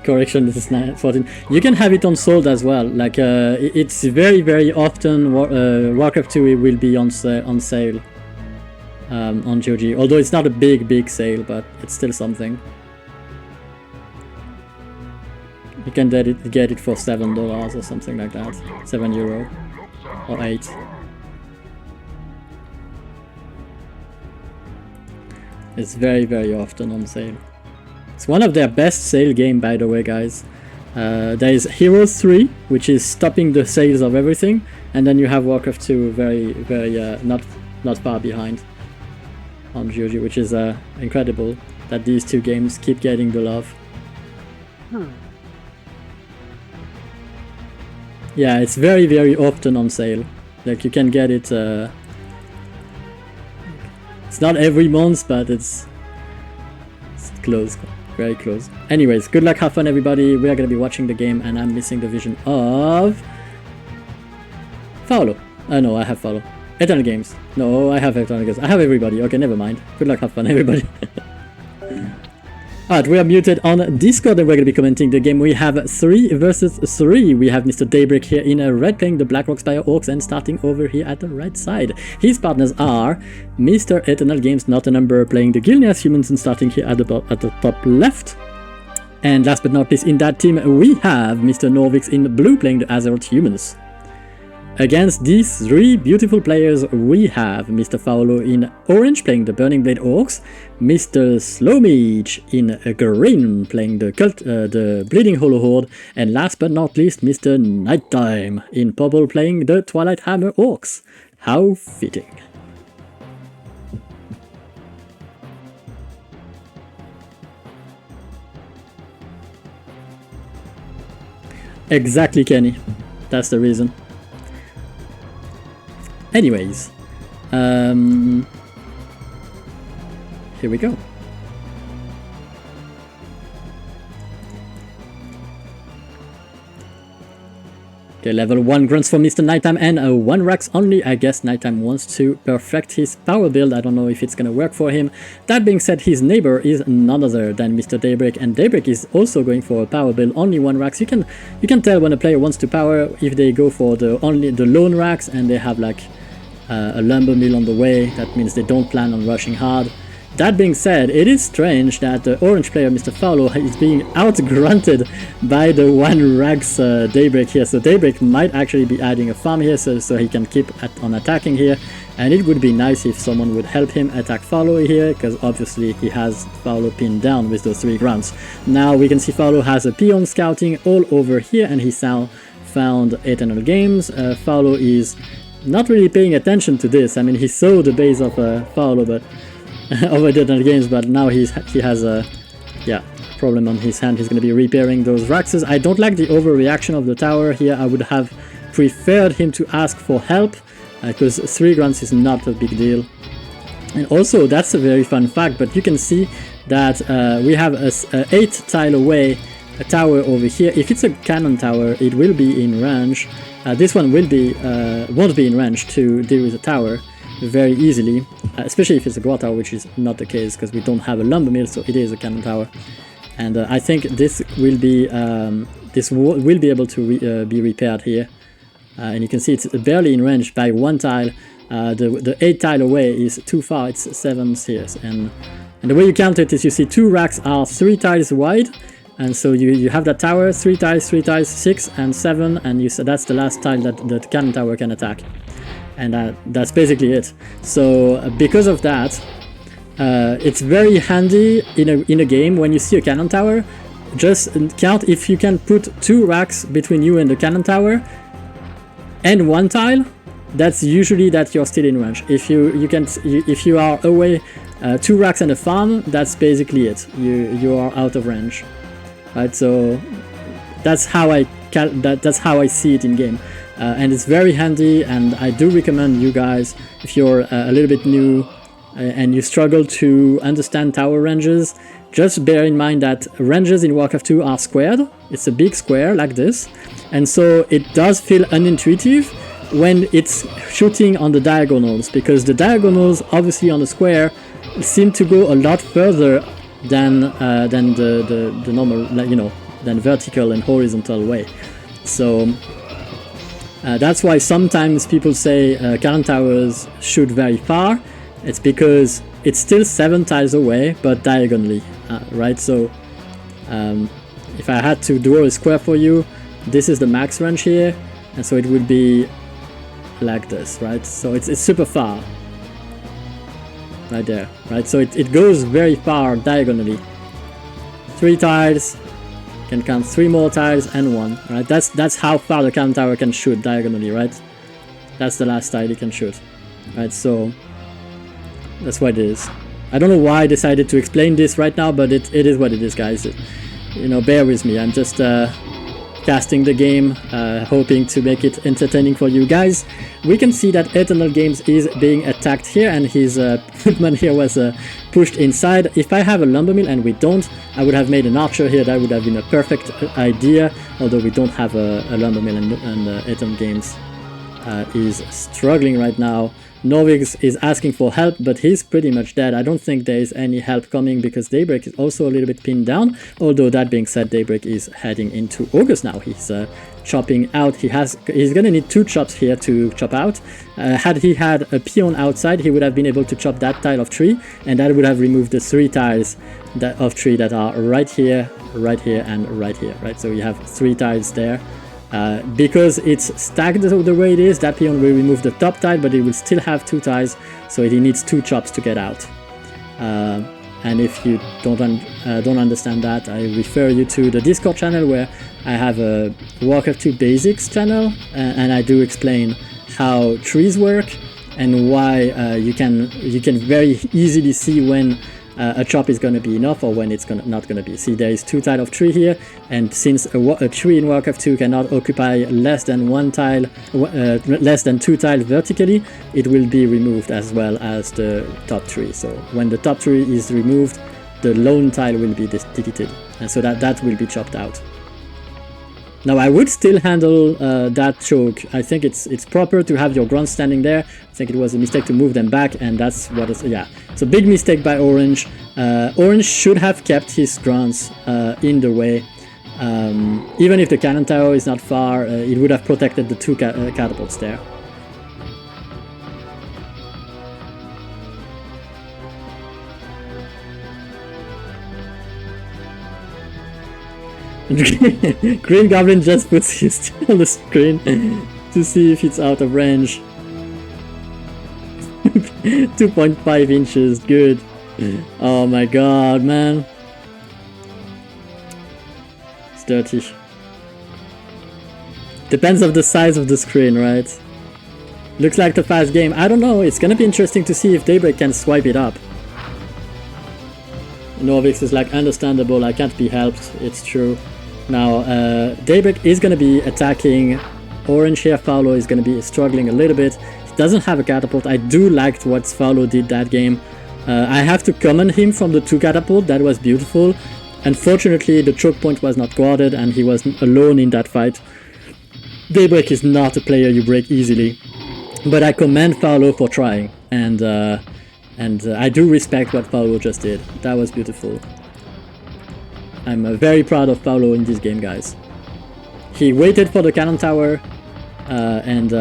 correction, this is 14. You can have it on sold as well. Like it's very often Warcraft 2 will be on sale on GOG. Although it's not a big sale, but it's still something. You can get it for $7 or something like that. €7 or 8. It's very often on sale. It's one of their best sale game, by the way, guys. There is Heroes 3, which is stopping the sales of everything, and then you have Warcraft 2, very not far behind on GOG, which is incredible that these two games keep getting the love. Yeah, it's very often on sale. Like you can get it. It's not every month, but it's close, very close. Anyways, good luck, have fun, everybody. We are gonna be watching the game, and I'm missing the vision of Phaolo. No, I have Phaolo. Eternal Games. No, I have Eternal Games. I have everybody. Okay, never mind. Good luck, have fun, everybody. Alright, we are muted on Discord and we're going to be commenting the game. We have 3 versus 3. We have Mr. Daybreak here in red playing the Blackrock Spire Orcs and starting over here at the right side. His partners are Mr. Eternal Games, not a number, playing the Gilneas Humans and starting here at the top left. And last but not least, in that team we have Mr. Norviks in blue playing the Azeroth Humans. Against these 3 beautiful players, we have Mr. Phaolo in orange playing the Burning Blade Orcs, Mr. Slowmage in green playing the Bleeding Hollow Horde, and last but not least, Mr. Nighttime in purple playing the Twilight Hammer Orcs. How fitting. Exactly, Kenny. That's the reason. Anyways, here we go. Okay, level 1 grunts for Mr. Nighttime and 1 Rax only. I guess Nighttime wants to perfect his power build. I don't know if it's gonna work for him. That being said, his neighbor is none other than Mr. Daybreak, and Daybreak is also going for a power build, only 1 Rax. You can tell when a player wants to power if they go for the lone Rax and they have like a lumber mill on the way. That means they don't plan on rushing hard. That being said, it is strange that the orange player, Mr. Phaolo, is being out-grunted by the 1 Rax Daybreak here. So Daybreak might actually be adding a farm here so he can keep on attacking here. And it would be nice if someone would help him attack Phaolo here, because obviously he has Phaolo pinned down with those 3 grunts. Now we can see Phaolo has a peon scouting all over here, and he found Eternal Games. Phaolo is not really paying attention to this. I mean, he saw the base of Phaolo, but over Eternal Games, but now he has a problem on his hand. He's going to be repairing those Raxes. I don't like the overreaction of the tower here. I would have preferred him to ask for help, because 3 grunts is not a big deal. And also, that's a very fun fact, but you can see that we have a 8 tile away a tower over here. If it's a cannon tower, it will be in range. This one won't be in range to deal with the tower very easily, especially if it's a Guard tower, which is not the case because we don't have a lumber mill, so it is a cannon tower. And I think this will be able to be repaired here. And you can see it's barely in range by 1 tile. The 8 tile away is too far. It's 7 here, and the way you count it is you see 2 racks are 3 tiles wide. And so you have that tower, 3 tiles, 6 and 7, and that's the last tile that the cannon tower can attack. And that's basically it. So because of that, it's very handy in a game when you see a cannon tower. Just count if you can put 2 racks between you and the cannon tower and 1 tile. That's usually that you're still in range. If you are away 2 racks and a farm, that's basically it. You are out of range. Right, so that's how I see it in game, and it's very handy. And I do recommend you guys, if you're a little bit new and you struggle to understand tower ranges, just bear in mind that ranges in Warcraft 2 are squared. It's a big square like this, and so it does feel unintuitive when it's shooting on the diagonals, because the diagonals obviously on the square seem to go a lot further than the normal, like, you know, than vertical and horizontal way. So that's why sometimes people say cannon towers shoot very far. It's because it's still 7 tiles away, but diagonally, right? So if I had to draw a square for you, this is the max range here, and so it would be like this, right? So it's super far, right there, right? So it goes very far diagonally. 3 tiles, can count 3 more tiles and 1, right? That's how far the cannon tower can shoot diagonally, right? That's the last tile it can shoot, right? So that's what it is. I don't know why I decided to explain this right now, but it is what it is, guys. You know, bear with me. I'm just casting the game, hoping to make it entertaining for you guys. We can see that Eternal Games is being attacked here, and his footman here was pushed inside. If I have a lumber mill and we don't, I would have made an archer here. That would have been a perfect idea, although we don't have a lumber mill, and Eternal Games is struggling right now. Norviks is asking for help, but he's pretty much dead. I don't think there is any help coming because Daybreak is also a little bit pinned down. Although that being said, Daybreak is heading into August now. He's chopping out. He's gonna need 2 chops here to chop out. Had he had a peon outside, he would have been able to chop that tile of tree, and that would have removed the 3 tiles of tree that are right here, and right here, right? So you have 3 tiles there. Because it's stacked the way it is, that peon will remove the top tile, but it will still have 2 tiles, so he needs 2 chops to get out. And if you don't understand that, I refer you to the Discord channel where I have a Warcraft 2 Basics channel, and I do explain how trees work and why you can very easily see when a chop is going to be enough or when it's not going to be. See, there is 2 tiles of tree here, and since a tree in Warcraft 2 cannot occupy less than 1 tile, less than 2 tiles vertically, it will be removed as well as the top tree. So when the top tree is removed, the lone tile will be deleted, and so that will be chopped out. Now I would still handle that choke. I think it's proper to have your grunts standing there. I think it was a mistake to move them back, and that's what is, yeah. It's a big mistake by Orange. Orange should have kept his grunts in the way. Even if the cannon tower is not far, it would have protected the 2 catapults there. Green Goblin just puts his on the screen to see if it's out of range. 2.5 inches, good. Oh my god, man. It's dirty. Depends on the size of the screen, right? Looks like the fast game. I don't know, it's gonna be interesting to see if Daybreak can swipe it up. Norviks is like, understandable, I can't be helped, it's true. Now, Daybreak is going to be attacking Orange here. Phaolo is going to be struggling a little bit. He doesn't have a catapult. I do like what Phaolo did that game. I have to commend him from the 2 catapult. That was beautiful. Unfortunately, the choke point was not guarded and he was alone in that fight. Daybreak is not a player you break easily. But I commend Phaolo for trying. And I do respect what Phaolo just did. That was beautiful. I'm very proud of Phaolo in this game, guys. He waited for the cannon tower, and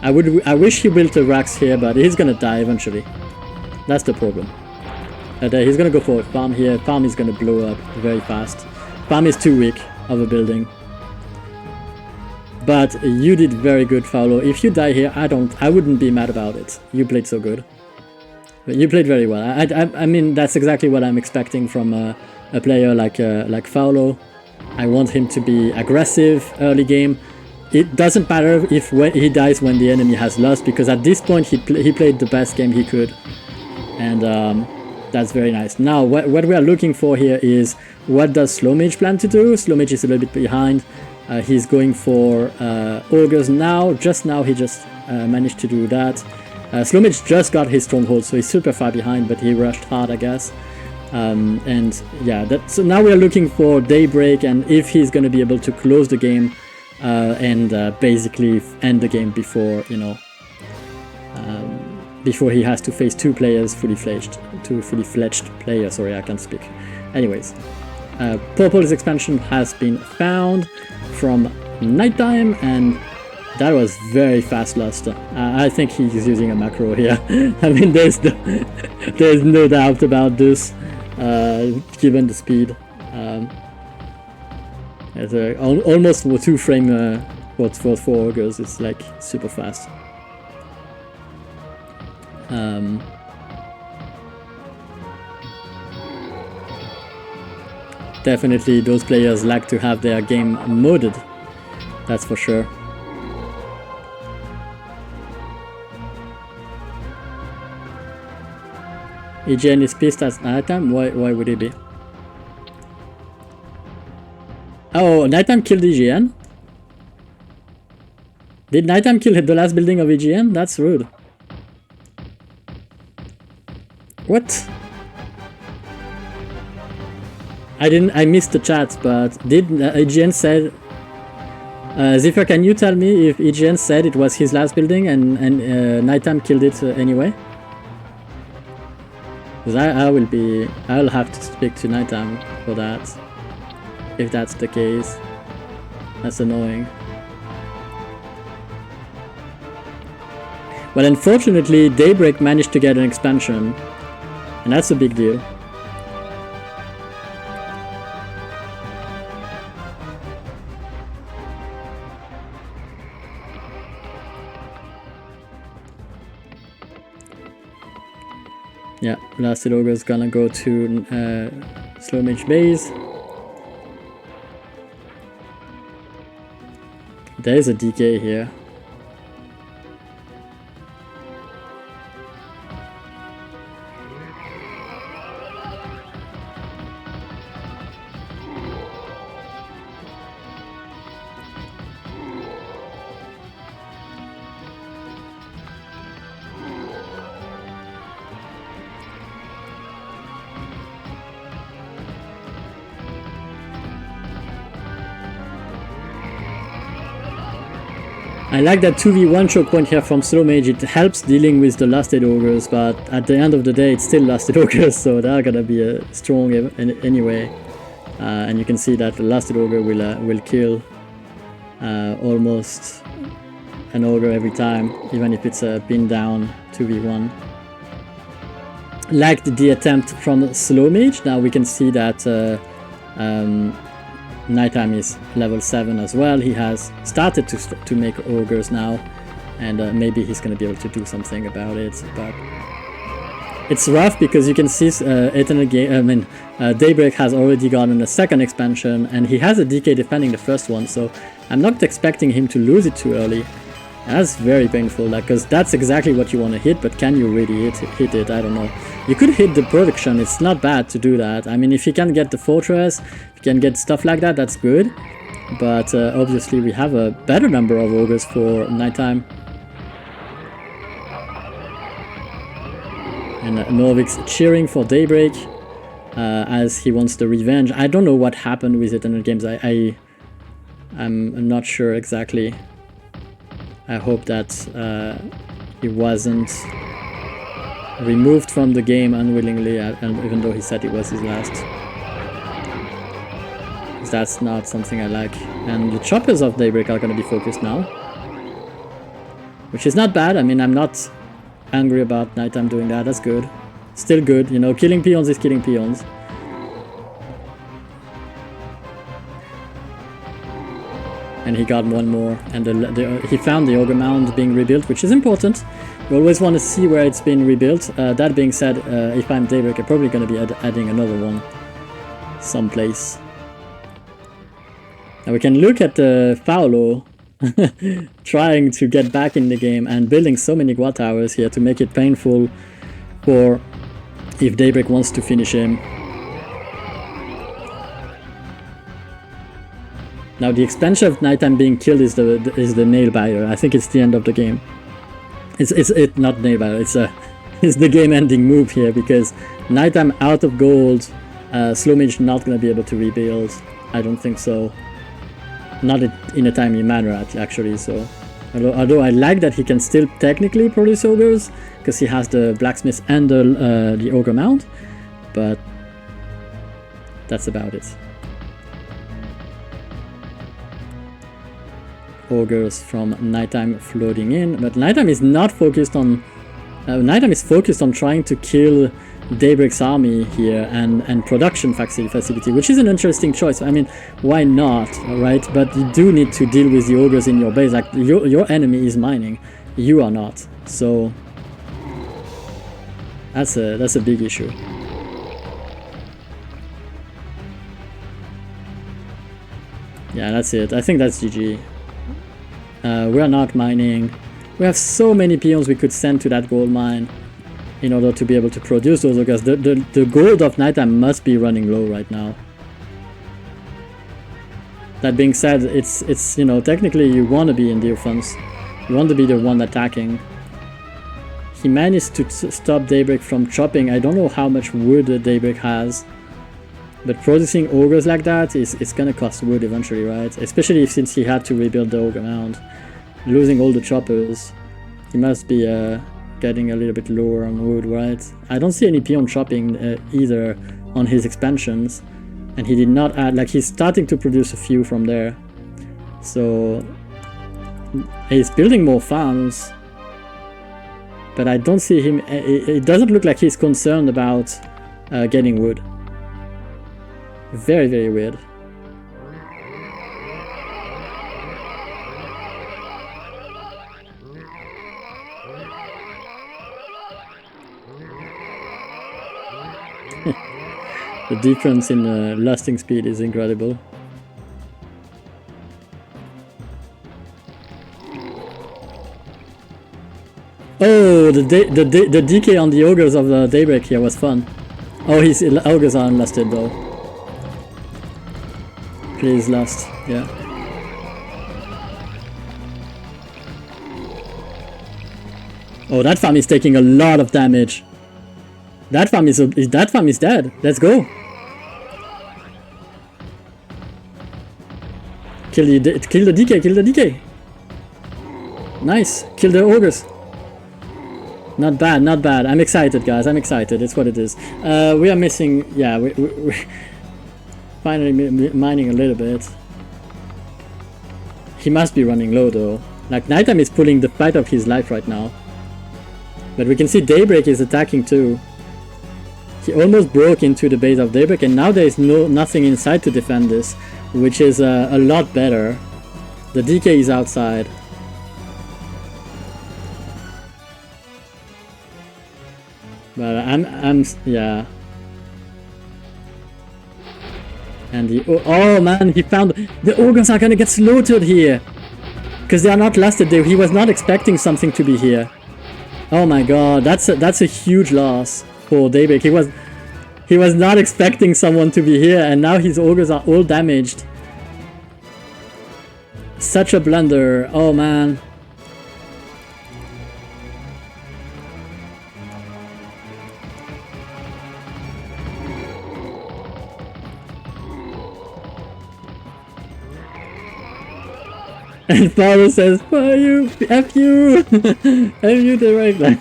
I wish he built a Rax here, but he's gonna die eventually. That's the problem. He's gonna go for a farm here. Farm is gonna blow up very fast. Farm is too weak of a building. But you did very good, Phaolo. If you die here, I wouldn't be mad about it. You played so good. But you played very well. I mean, that's exactly what I'm expecting from a player like Phaolo. I want him to be aggressive early game. It doesn't matter if he dies when the enemy has lost, because at this point he played the best game he could, and that's very nice. Now what we are looking for here is, what does Slow Mage plan to do? Slow Mage is a little bit behind. He's going for Augurs now. Just now he just managed to do that. Slow Mage just got his stronghold, so he's super far behind, but he rushed hard, I guess. And yeah, so now we are looking for Daybreak, and if he's going to be able to close the game and basically end the game before, you know, before he has to face 2 players, fully fledged players. Sorry, I can't speak. Anyways, Purple's expansion has been found from Nighttime, and that was very fast lost. I think he's using a macro here. I mean, there's no doubt about this, given the speed. It's almost 2 frame for 4 ogres. It's like super fast. Definitely those players like to have their game modded, that's for sure. EGN is pissed at Nighttime? Why would he be? Oh, Nighttime killed EGN? Did Nighttime kill the last building of EGN? That's rude. What? I missed the chat, but did EGN said... Ziffer, can you tell me if EGN said it was his last building and Nighttime killed it anyway? Because I'll have to speak to Nighttime for that. If that's the case. That's annoying. Well, unfortunately, Daybreak managed to get an expansion. And that's a big deal. Yeah, Blasted Ogre is gonna go to Slow Mage base. There's a DK here. I like that 2v1 choke point here from Slow Mage. It helps dealing with the Lasted Ogres, but at the end of the day it's still Lasted Ogres, so they're gonna be strong anyway. And you can see that the Lasted Ogre will kill almost an Ogre every time, even if it's a pin down 2v1. Like the attempt from Slow Mage, now we can see that Nighttime is level 7 as well. He has started to make ogres now, and maybe he's gonna be able to do something about it. But it's rough because you can see Daybreak has already gotten a second expansion, and he has a DK defending the first one. So I'm not expecting him to lose it too early. And that's very painful, because that's exactly what you want to hit. But can you really hit it? I don't know. You could hit the production. It's not bad to do that. I mean, if you can get the fortress, if you can get stuff like that, that's good. But obviously we have a better number of ogres for Nighttime. And Norviks cheering for Daybreak as he wants the revenge. I don't know what happened with Eternal Games. I'm not sure exactly. I hope that he wasn't removed from the game unwillingly, even though he said it was his last. That's not something I like. And the choppers of Daybreak are going to be focused now, which is not bad. I mean, I'm not angry about Nighttime doing that. That's good. Still good, you know, killing peons is killing peons. And he got one more, and he found the Ogre Mound being rebuilt, which is important. You always want to see where it's been rebuilt. That being said, if I'm Daybreak, I'm probably going to be adding another one someplace. Now we can look at Phaolo trying to get back in the game and building so many Guard Towers here to make it painful for if Daybreak wants to finish him. Now the expansion of Nighttime being killed is the nail biter. I think it's the end of the game. It's not nail biter. It's the game ending move here, because Nighttime out of gold. Slow Mage not gonna be able to rebuild. I don't think so. Not in a timely manner actually. So although I like that he can still technically produce ogres because he has the blacksmith and the ogre mount, but that's about it. Ogres from Nighttime floating in, but Nighttime is not focused on... Nighttime is focused on trying to kill Daybreak's army here and production facility, which is an interesting choice. I mean, why not, right? But you do need to deal with the ogres in your base. Like, your enemy is mining, you are not. So that's a big issue. Yeah, that's it. I think that's GG. We are not mining. We have so many peons we could send to that gold mine in order to be able to produce those ogres. The gold of Nighttime must be running low right now. That being said, it's you know, technically you want to be in the offense. You want to be the one attacking. He managed to stop Daybreak from chopping. I don't know how much wood Daybreak has, but producing ogres like that is gonna cost wood eventually, right? Especially since he had to rebuild the ogre mound. Losing all the choppers, he must be getting a little bit lower on wood, right? I don't see any peon chopping either on his expansions, and he did not add, like, he's starting to produce a few from there. So he's building more farms, but I don't see him, it doesn't look like he's concerned about getting wood. Very, very weird. The difference in lasting speed is incredible. Oh, the DK on the ogres of the Daybreak here was fun. Oh, his ogres are unlasted though. Please last, yeah. Oh, that farm is taking a lot of damage. That farm is dead. Let's go. Kill the DK. Kill the DK. Nice. Kill the ogres. Not bad. Not bad. I'm excited, guys. I'm excited. It's what it is. We are missing. Yeah, we finally mining a little bit. He must be running low though. Like, Nighttime is pulling the fight of his life right now. But we can see Daybreak is attacking too. He almost broke into the base of Daybreak, and now there is nothing inside to defend this, which is a lot better. The DK is outside. But yeah. And oh man, he found the ogres are gonna get slaughtered here, because they are not lasted. He was not expecting something to be here. Oh my god, that's a huge loss for Daybreak. He was not expecting someone to be here, and now his ogres are all damaged. Such a blunder. Oh man. And Phaolo says, "For you, F you, F you the right line."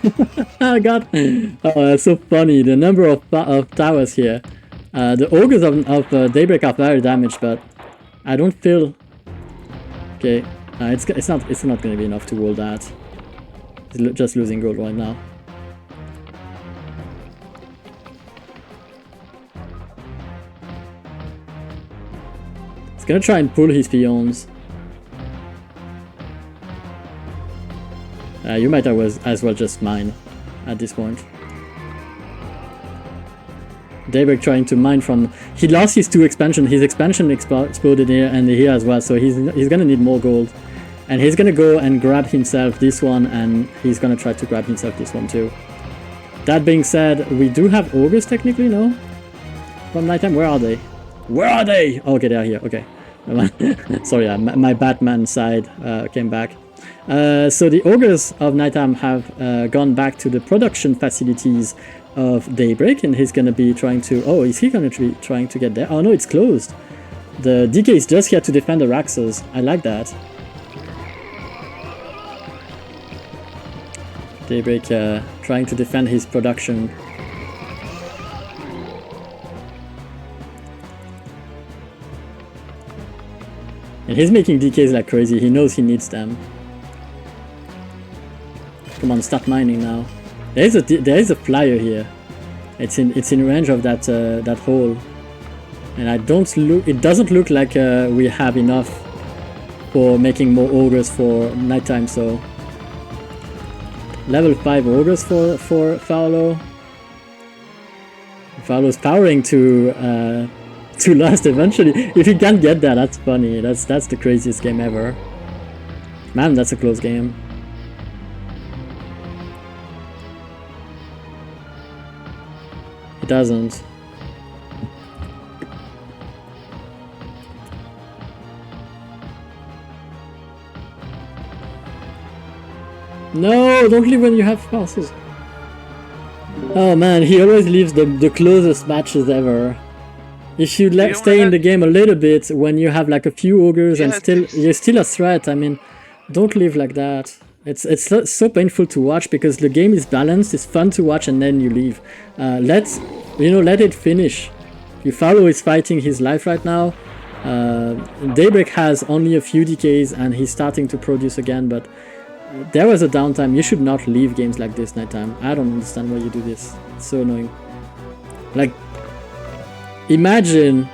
Oh god, oh, that's so funny. The number of towers here. The ogres of Daybreak are very damaged, but I don't feel. Okay, it's not going to be enough to wall that. He's just losing gold right now. He's gonna try and pull his peons. You might as well just mine at this point. Daybreak trying to mine from... He lost his 2 expansion. His expansion exploded here and here as well, so he's gonna need more gold. And he's gonna go and grab himself this one, and he's gonna try to grab himself this one too. That being said, we do have ogres technically, no? From Nighttime, where are they? Where are they? Oh, okay, they're here, okay. Sorry, my Batman side came back. So the ogres of Nighttime have gone back to the production facilities of Daybreak, and he's gonna be trying to... Oh, is he gonna be trying to get there? Oh no, it's closed. The DK is just here to defend the Raxes. I like that. Daybreak trying to defend his production. And he's making DKs like crazy. He knows he needs them. Come on, start mining now. There is a flyer here. It's in range of that that hole. And it doesn't look like we have enough for making more ogres for nighttime, so level 5 ogres for Phaolo. Phaolo's powering to last eventually. If he can't get that, that's funny. That's the craziest game ever. Man, that's a close game. It doesn't. No, don't leave when you have passes. Oh man, he always leaves the closest matches ever. You should stay in the game a little bit when you have like a few ogres and you're still a threat. I mean, don't leave like that. It's so painful to watch because the game is balanced, it's fun to watch, and then you leave. Let it finish. Phaolo is fighting his life right now. Daybreak has only a few DKs and he's starting to produce again, but there was a downtime. You should not leave games like this nighttime. I don't understand why you do this. It's so annoying. Like, imagine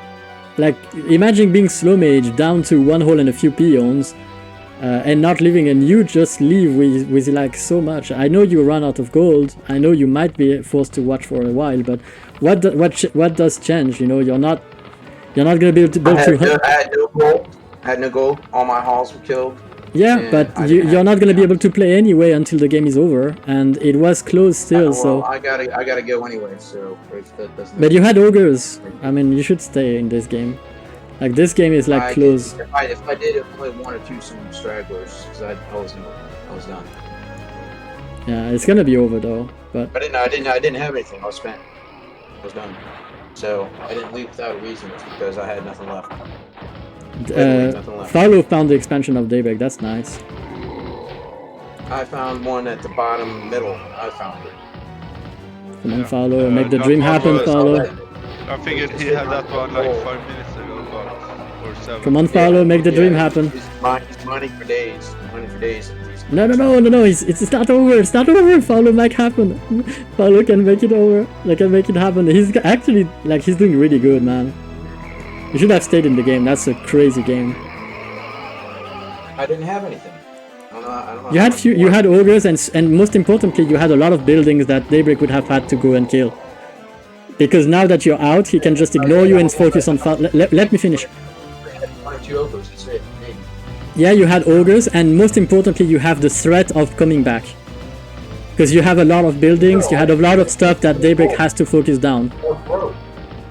being slow mage down to 1 hole and a few peons, and not leaving, and you just leave with like so much. I know you run out of gold. I know you might be forced to watch for a while, but what does change? You know, you're not gonna be able to build through. I had no gold. I had no gold. All my halls were killed. Yeah, but you're not gonna be able to play anyway until the game is over, and it was closed still. So I gotta go anyway. So but you had ogres. I mean, you should stay in this game. Like this game is like close. If I did only 1 or 2 some stragglers, because I was done. Yeah, it's gonna be over though. But I didn't have anything. I was spent. I was done. So I didn't leave without a reason. It's because I had nothing left. Phaolo found the expansion of Daybreak. That's nice. I found one at the bottom middle. I found it. Come on, Phaolo, make the dream happen, Phaolo. I figured he had that one like 5 minutes ago, or 7. Come on, Phaolo, make the dream happen. He's mining for days. Mining for days. No, it's not over. It's not over. Phaolo make happen. Phaolo can make it over. They can make it happen. He's actually like he's doing really good, man. You should have stayed in the game. That's a crazy game. I didn't have anything. I don't know. You had ogres, and most importantly, you had a lot of buildings that Daybreak would have had to go and kill. Because now that you're out, he can just ignore you and focus on. Let me finish. Yeah, you had ogres, and most importantly, you have the threat of coming back. Because you have a lot of buildings, you had a lot of stuff that Daybreak has to focus down.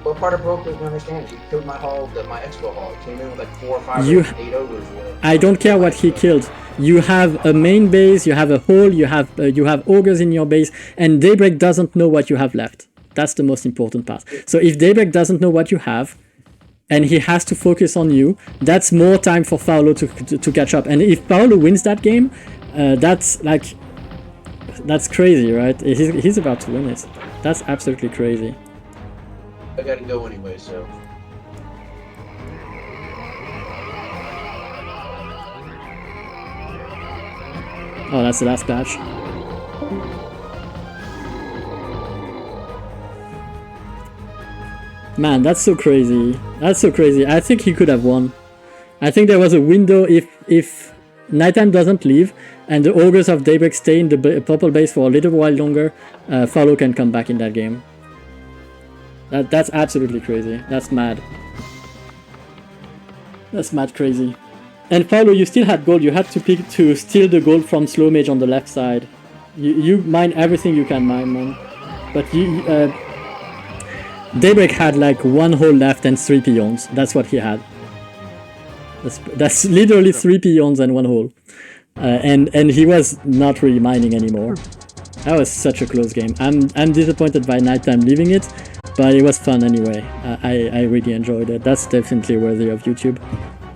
What part of broke doesn't understand? He killed my hall, my expo hall. He came in with like 4 or 5 or 8 ogres. I don't care what he killed. You have a main base, you have a hole, you have ogres in your base, and Daybreak doesn't know what you have left. That's the most important part. So if Daybreak doesn't know what you have, and he has to focus on you, that's more time for Phaolo to catch up. And if Phaolo wins that game, that's crazy, right? He's about to win it. That's absolutely crazy. I gotta go anyway, so. Oh, that's the last batch. Man, that's so crazy. That's so crazy. I think he could have won. I think there was a window if Nighttime doesn't leave and the Ogres of Daybreak stay in the purple base for a little while longer, Phaolo can come back in that game. That's absolutely crazy. That's mad. That's mad crazy. And Phaolo, you still had gold. You had to pick to steal the gold from Slow Mage on the left side. You mine everything you can mine, man. But Daybreak had like 1 hole left and 3 peons. That's what he had. That's literally 3 peons and 1 hole. And he was not really mining anymore. That was such a close game. I'm disappointed by Nighttime leaving it, but it was fun anyway. I really enjoyed it. That's definitely worthy of YouTube.